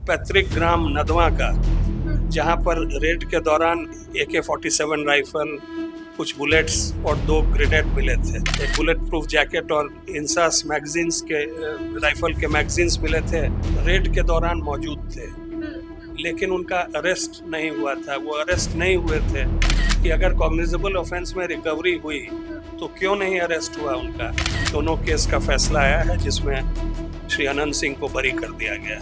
पैतृक ग्राम नदवा का, जहां पर रेड के दौरान AK-47 राइफल, कुछ बुलेट्स और 2 ग्रेनेड मिले थे। एक बुलेट प्रूफ जैकेट और इंसास मैगजीन्स के राइफल के मैगजीन्स मिले थे, रेड के दौरान मौजूद थे। लेकिन उनका अरेस्ट नहीं हुआ था। वो अरेस्ट नहीं हुए थे कि अगर कॉग्निजेबल ऑफेंस में रिकवरी हुई तो क्यों नहीं अरेस्ट हुआ उनका। दोनों केस का फैसला आया है जिसमें श्री अनंत सिंह को बरी कर दिया गया।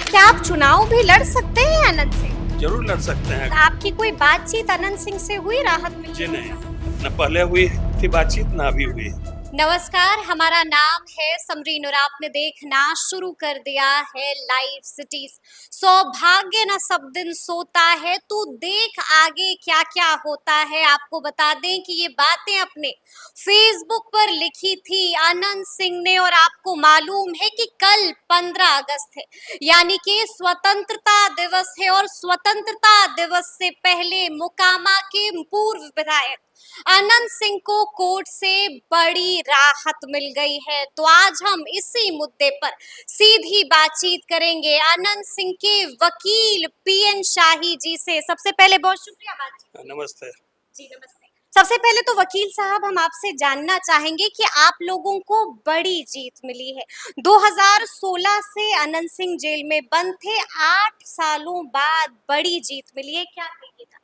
क्या आप चुनाव भी लड़ सकते हैं अनंत सिंह? जरूर लड़ सकते हैं। आपकी कोई बातचीत अनंत सिंह से हुई राहत मिली? जी नहीं, न पहले हुई थी बातचीत, न अभी हुई। नमस्कार, हमारा नाम है समरीन और आपने देखना शुरू कर दिया है लाइव सिटीज। सौभाग्य न सब दिन सोता है, तू देख आगे क्या क्या होता है। आपको बता दें कि ये बातें अपने फेसबुक पर लिखी थी अनंत सिंह ने, और आपको मालूम है कि कल 15 अगस्त है, यानी कि स्वतंत्रता दिवस है, और स्वतंत्रता दिवस से पहले मोकामा के पूर्व विधायक अनंत सिंह को कोर्ट से बड़ी राहत मिल गई है। तो आज हम इसी मुद्दे पर सीधी बातचीत करेंगे अनंत सिंह के वकील PN शाही जी से। सबसे पहले बहुत शुक्रिया बातचीत। नमस्ते जी नमस्ते। सबसे पहले तो वकील साहब, हम आपसे जानना चाहेंगे कि आप लोगों को बड़ी जीत मिली है। 2016 से अनंत सिंह जेल में बंद थे, 8 सालों बाद बड़ी जीत मिली है, क्या कहिएगा?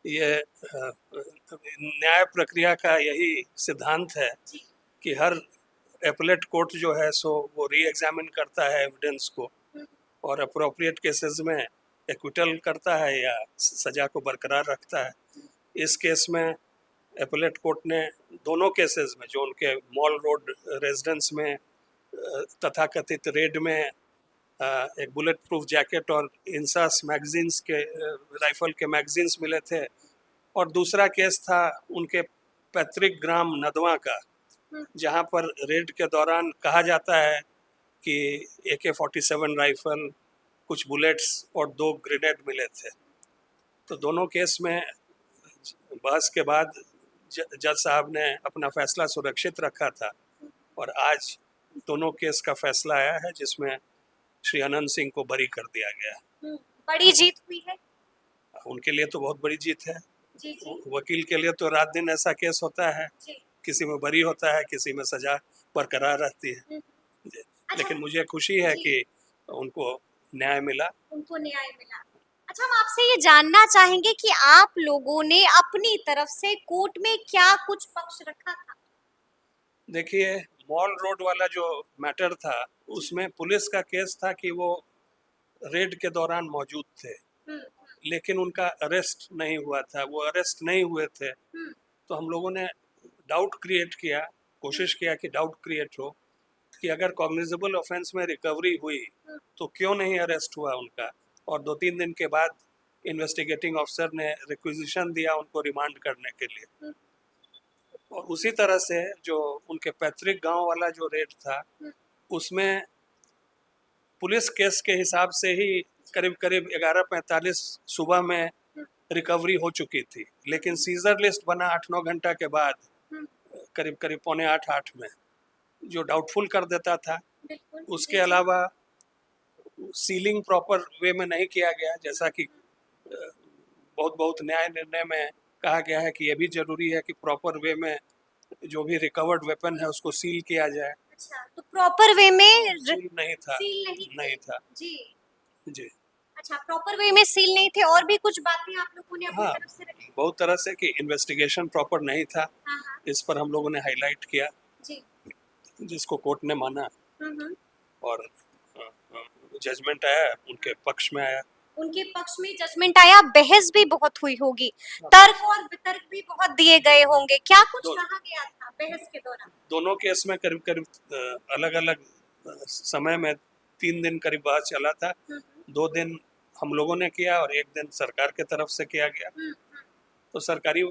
ये न्याय प्रक्रिया का यही सिद्धांत है कि हर एपलेट कोर्ट जो है सो वो री एग्जामिन करता है एविडेंस को और अप्रोप्रिएट केसेस में एक्विटल करता है या सजा को बरकरार रखता है। इस केस में एपलेट कोर्ट ने दोनों केसेस में, जो उनके मॉल रोड रेजिडेंस में तथाकथित रेड में एक बुलेट प्रूफ जैकेट और इंसास मैगजीन्स के राइफल के मैगजीन्स मिले थे, और दूसरा केस था उनके पैतृक ग्राम नदवा का, जहां पर रेड के दौरान कहा जाता है कि AK-47 राइफल, कुछ बुलेट्स और 2 ग्रेनेड मिले थे। तो दोनों केस में बहस के बाद जज साहब ने अपना फैसला सुरक्षित रखा था, और आज दोनों केस का फैसला आया है जिसमें श्री अनंत सिंह को बरी कर दिया गया। बड़ी जीत हुई है उनके लिए तो बहुत बड़ी जीत है। जी जी। वकील के लिए तो रात दिन ऐसा केस होता है, किसी में बरी होता है, किसी में सजा बरकरार रहती है। लेकिन मुझे खुशी है कि उनको न्याय मिला। अच्छा, हम आपसे ये जानना चाहेंगे कि आप लोगों ने अपनी तरफ से कोर्ट में क्या कुछ पक्ष रखा था? देखिए, मॉल रोड वाला जो मैटर था उसमें पुलिस का केस था कि वो रेड के दौरान मौजूद थे, लेकिन उनका अरेस्ट नहीं हुआ था। वो अरेस्ट नहीं हुए थे तो हम लोगों ने डाउट क्रिएट किया, कोशिश किया कि डाउट क्रिएट हो कि अगर कॉग्निजेबल ऑफेंस में रिकवरी हुई तो क्यों नहीं अरेस्ट हुआ उनका। और 2-3 दिन के बाद इन्वेस्टिगेटिंग ऑफिसर ने रिक्विजिशन दिया उनको रिमांड करने के लिए। और उसी तरह से जो उनके पैतृक गांव वाला जो रेड था उसमें पुलिस केस के हिसाब से ही करीब करीब 11:45 सुबह में रिकवरी हो चुकी थी, लेकिन सीजर लिस्ट बना 8-9 घंटा के बाद, करीब करीब 7:45-8 में, जो डाउटफुल कर देता था। उसके अलावा सीलिंग प्रॉपर वे में नहीं किया गया, जैसा कि बहुत न्याय निर्णय में कहा गया है कि यह भी जरूरी है कि प्रॉपर वे में जो भी रिकवर्ड वेपन है उसको सील किया जाए। अच्छा, तो प्रॉपर वे में सील नहीं था। नहीं था जी। अच्छा, प्रॉपर वे में सील नहीं थे। और भी कुछ बातें आप लोगों ने अपनी तरफ से रखी? बहुत तरह से कि इन्वेस्टिगेशन प्रॉपर नहीं था। हाँ। इस पर हम लोगों ने हाईलाइट किया जी। जिसको कोर्ट ने माना, और जजमेंट आया, उनके पक्ष में आया। उनके पक्ष में जजमेंट आया। बहस भी बहुत हुई होगी, तर्क और वितर्क भी बहुत दिए गए होंगे। क्या कुछ कहा गया था बहस के दौरान? दोनों केस में करीब करीब अलग अलग समय में 3 दिन करीब बहस चला था। 2 दिन हम लोगों ने किया और 1 दिन सरकार के तरफ से किया गया। तो सरकारी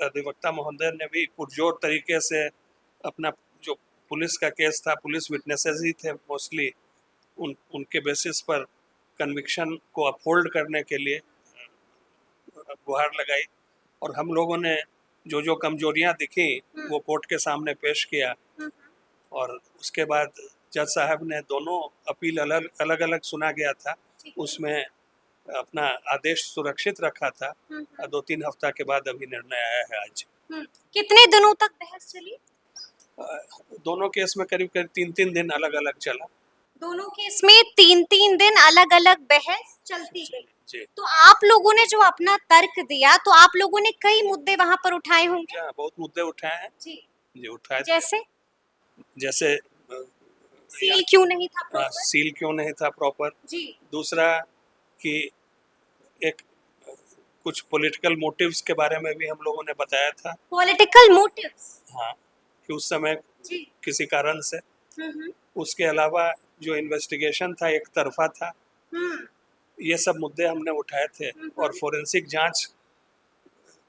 अधिवक्ता महोदय ने भी पुरजोर तरीके से अपना, जो पुलिस का केस था, पुलिस विटनेसेस ही थे मोस्टली, उनके बेसिस पर कन्विक्शन को अपहोल्ड करने के लिए गुहार लगाई, और हम लोगों ने जो जो कमजोरियां दिखी वो कोर्ट के सामने पेश किया। और उसके बाद जज साहब ने दोनों अपील अलग अलग सुना गया था, जी। उसमें अपना आदेश सुरक्षित रखा था। 2-3 हफ्ता के बाद अभी निर्णय आया है आज। कितने दिनों तक बहस चली? दोनों केस में करीब करीब 3-3 दिन अलग अलग चला। दोनों केस में 3-3 दिन अलग अलग बहस चलती गई। जी तो आप लोगों ने जो अपना तर्क दिया, तो आप लोगों ने कई मुद्दे वहां पर उठाए होंगे। हाँ, बहुत मुद्दे उठाए हैं। जी। जी उठाए थे। जैसे जैसे सील क्यों नहीं था प्रॉपर? सील क्यों नहीं था प्रॉपर। जी। दूसरा कि एक कुछ पॉलिटिकल मोटिव्स के बारे में भी हम लोगों ने बताया था। Political motives? हाँ, कि उस समय जी। किसी कारण से। हम्म। उसके अलावा जो इन्वेस्टिगेशन था एक तरफा था। हम्म। ये सब मुद्दे हमने उठाए थे और फोरेंसिक जांच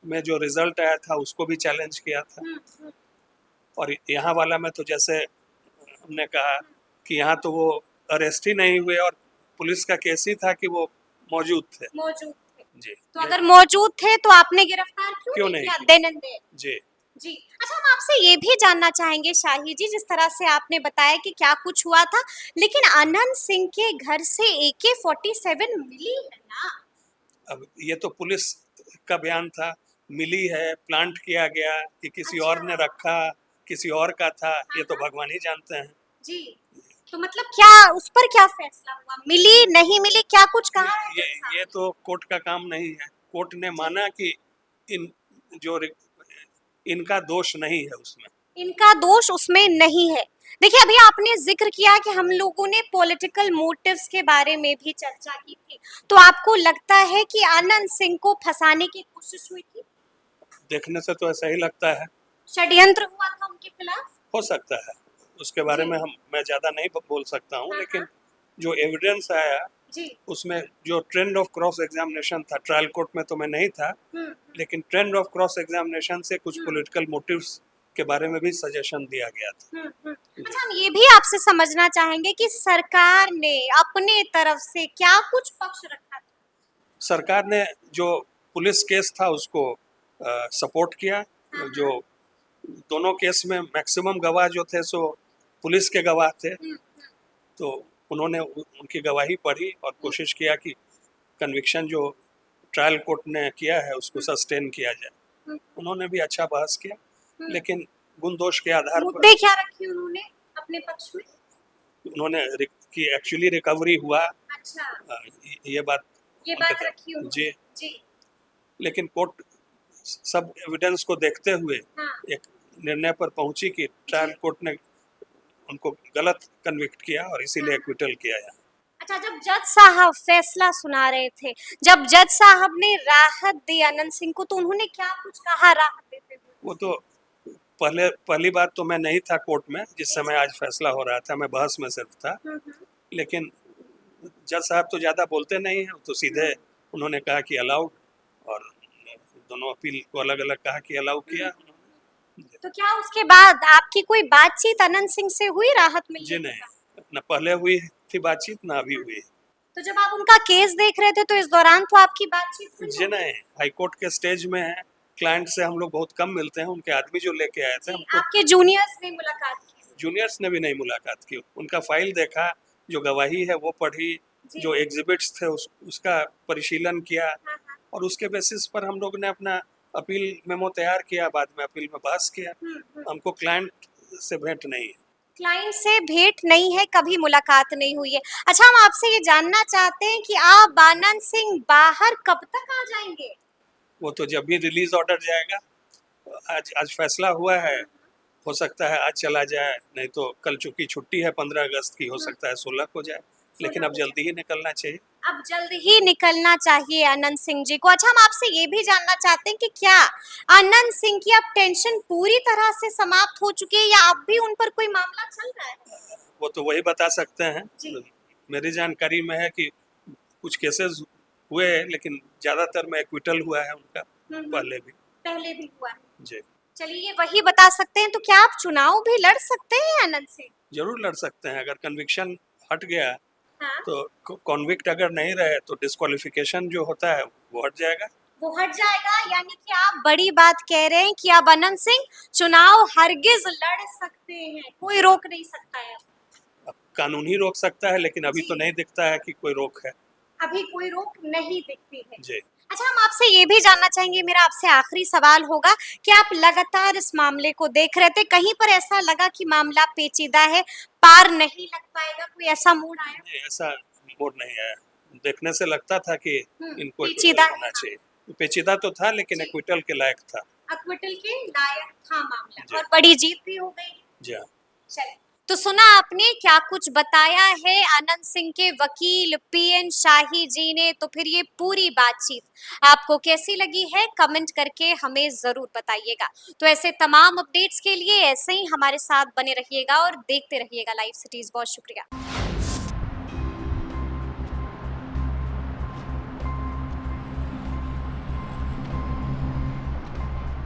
में जो रिजल्ट आया था उसको भी चैलेंज किया था। और यहाँ वाला में तो जैसे हमने कहा कि यहाँ तो वो अरेस्ट ही नहीं हुए और पुलिस का केस ही था कि वो मौजूद थे। मौजूद थे। जी तो अगर मौजूद थे तो आपने गिरफ्तार क्यों नहीं किया देन एंड देयर? जी जी। अच्छा, हम आपसे ये भी जानना चाहेंगे शाही जी, जिस तरह से आपने बताया कि क्या कुछ हुआ था, लेकिन अनंत सिंह के घर से AK-47 मिली है ना? अब ये तो पुलिस का बयान था, मिली है, प्लांट किया गया कि किसी और ने रखा, किसी और का था, ये तो भगवान ही जानते हैं। जी। तो मतलब क्या उस पर क्या फैसला हुआ? मिली नहीं मिली, क्या कुछ कहा है ये जज साहब? ये तो कोर्ट का काम नहीं है। कोर्ट ने माना कि इन जो इनका दोष नहीं है उसमें। इनका दोष उसमें नहीं है। देखिए, अभी आपने जिक्र किया कि हम लोगों ने पॉलिटिकल मोटिव्स के बारे में भी चर्चा की थी, तो आपको लगता है कि अनंत सिंह को फंसाने की कोशिश हुई थी? देखने से तो ऐसा ही लगता है। षड्यंत्र हुआ था उनके खिलाफ? हो सकता है, उसके बारे जी। में मैं ज़्यादा नहीं बोल सकता हूँ, हाँ, लेकिन हाँ। जो एविडेंस आया जी। उसमें जो ट्रेंड ऑफ क्रॉस एग्जामिनेशन था, ट्रायल कोर्ट में तो मैं नहीं था, लेकिन ट्रेंड ऑफ क्रॉस एग्जामिनेशन से कुछ पॉलिटिकल मोटिव्स के बारे में भी सजेशन दिया गया था। अच्छा, हम ये भी आपसे समझना चाहेंगे कि सरकार ने अपने तरफ से क्या कुछ पक्ष रखा था? सरकार ने जो पुलिस केस था उसको सपोर्ट किया। जो दोनों केस में मैक्सिमम गवाह जो थे सो पुलिस के गवाह थे, तो उन्होंने उनकी गवाही पढ़ी और कोशिश किया कि कन्विक्शन जो ट्रायल कोर्ट ने किया है उसको सस्टेन किया जाए। उन्होंने भी अच्छा बहस किया, लेकिन गुण दोष के आधार पर मुद्दे क्या रखे उन्होंने अपने पक्ष में? उन्होंने कि एक्चुअली रिकवरी हुआ। अच्छा, ये बात रखी उन्होंने। जी। जी। लेकिन कोर्ट सब एविडेंस को देखते हुए हाँ। एक निर्णय पर पहुंची कि ट्रायल कोर्ट ने उनको गलत कन्विक्ट किया और इसीलिए एक्विटल किया है। अच्छा, जब जज साहब फैसला सुना रहे थे, जब जज साहब ने राहत दी अनंत सिंह को, तो उन्होंने क्या कुछ कहा राहत देते हुए? वो तो पहली बात तो मैं नहीं था कोर्ट में जिस समय आज फैसला हो रहा था, मैं बहस में सिर्फ था। लेकिन जज साहब तो ज़्यादा बोलते नहीं हैं, तो सीधे उन्होंने कहा कि अलाउड, और दोनों अपील को अलग अलग कहा कि अलाउ किया। तो क्या उसके बाद आपकी कोई बातचीत अनंत सिंह से हुई राहत मिलने जी के नहीं, बाद? न पहले हुई थी बातचीत ना अभी हुई। तो जब आप उनका केस देख रहे थे तो इस दौरान तो आपकी बातचीत हुई जी नहीं, हाईकोर्ट के स्टेज में है, क्लाइंट से हम लोग बहुत कम मिलते हैं। उनके आदमी जो लेके आए थे हमको, आपके जूनियर्स ने मुलाकात की? जूनियर्स ने भी नहीं मुलाकात की। उनका फाइल देखा, जो गवाही है वो पढ़ी, जो एग्जिबिट्स थे उसका परिशीलन किया, और उसके बेसिस पर हम लोग ने अपना अपील मेमो तैयार किया। बाद में अपील में बहस किया। हमको क्लाइंट से भेंट नहीं है। क्लाइंट से भेंट नहीं है, कभी मुलाकात नहीं हुई है। अच्छा, हम आपसे ये जानना चाहते हैं कि आप आनंद सिंह बाहर कब तक आ जाएंगे? वो तो जब भी रिलीज ऑर्डर जाएगा। आज फैसला हुआ है, हो सकता है आज चला जाए, नहीं तो कल चूंकि छुट्टी है 15 अगस्त की, हो सकता है 16 को जाए, लेकिन अब जल्दी ही निकलना चाहिए। अब जल्द ही निकलना चाहिए अनंत सिंह जी को। अच्छा, हम आपसे ये भी जानना चाहते हैं कि क्या अनंत सिंह की अब टेंशन पूरी तरह से समाप्त हो चुकी है या अब भी उन पर कोई मामला चल रहा है? वो तो वही बता सकते हैं। जी। मेरी जानकारी में है कि कुछ केसेस हुए, लेकिन ज्यादातर में एक्विटल हुआ है उनका। पहले भी हुआ है। जी। चलिए, ये वही बता सकते हैं, तो क्या आप चुनाव भी लड़ सकते हैं अनंत सिंह? जरूर लड़ सकते हैं। अगर कन्विक्शन हट गया, हाँ? तो कॉन्विक्ट अगर नहीं रहे तो डिस्क्वालिफिकेशन जो होता है वो हट जाएगा। वो हट जाएगा, यानी कि आप बड़ी बात कह रहे हैं कि अब अनंत सिंह चुनाव हरगिज लड़ सकते हैं, कोई रोक नहीं सकता है। अब कानून ही रोक सकता है, लेकिन अभी तो नहीं दिखता है कि कोई रोक है। अभी कोई रोक नहीं दिखती है। जी। अच्छा, हम आपसे ये भी जानना चाहेंगे, मेरा आपसे आखिरी सवाल होगा कि आप लगातार इस मामले को देख रहे थे, कहीं पर ऐसा लगा कि मामला पेचीदा है, पार नहीं लग पाएगा, कोई ऐसा मूड आया? नहीं, ऐसा मूड नहीं आया। देखने से लगता था कि इनको पेचीदा एक्विटल होना चाहिए। पेचीदा तो था लेकिन जी। एक्विटल के लायक था। अक्विटल के लायक था मामला जी। और बड़ी जीत भी हो गई। जी हाँ। चलिए, तो सुना आपने क्या कुछ बताया है आनंद सिंह के वकील पीएन शाही जी ने, तो फिर ये पूरी बातचीत आपको कैसी लगी है कमेंट करके हमें जरूर बताइएगा। तो ऐसे तमाम अपडेट्स के लिए ऐसे ही हमारे साथ बने रहिएगा और देखते रहिएगा लाइव सिटीज। बहुत शुक्रिया।